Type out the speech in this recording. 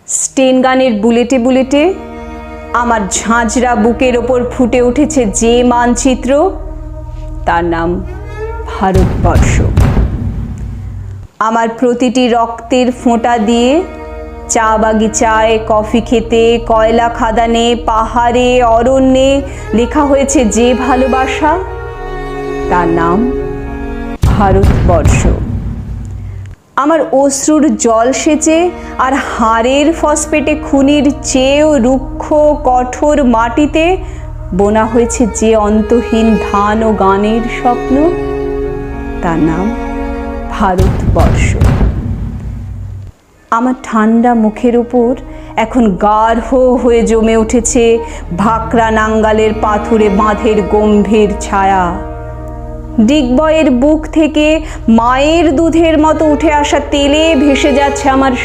স্টেন গানের বুলেটে বুলেটে আমার ঝাঁঝরা বুকের ওপর ফুটে উঠেছে যে মানচিত্র, তার নাম ভারতবর্ষ। আমার প্রতিটি রক্তের ফোঁটা দিয়ে চা বাগিচায়, কফি খেতে, কয়লা খাদানে, পাহাড়ে, অরণ্যে লেখা হয়েছে যে ভালোবাসা, তার নাম ভারতবর্ষ। আমার অশ্রুর জল সেচে আর হাড়ের ফসফেটে খুনির চেয়েও রুক্ষ কঠোর মাটিতে বোনা হয়েছে যে অন্তহীন ধান ও গানের স্বপ্ন, তার নাম ভারতবর্ষ। আমার ঠান্ডা মুখের উপর এখন গাঢ় হয়ে জমে উঠেছে ভাকরা নাঙ্গালের পাথুরে বাঁধের গম্ভীর ছায়া। ডিগবয়ের বুক থেকে মায়ের দুধের মতো উঠে আসা তেলে ভেসে যাচ্ছে আমার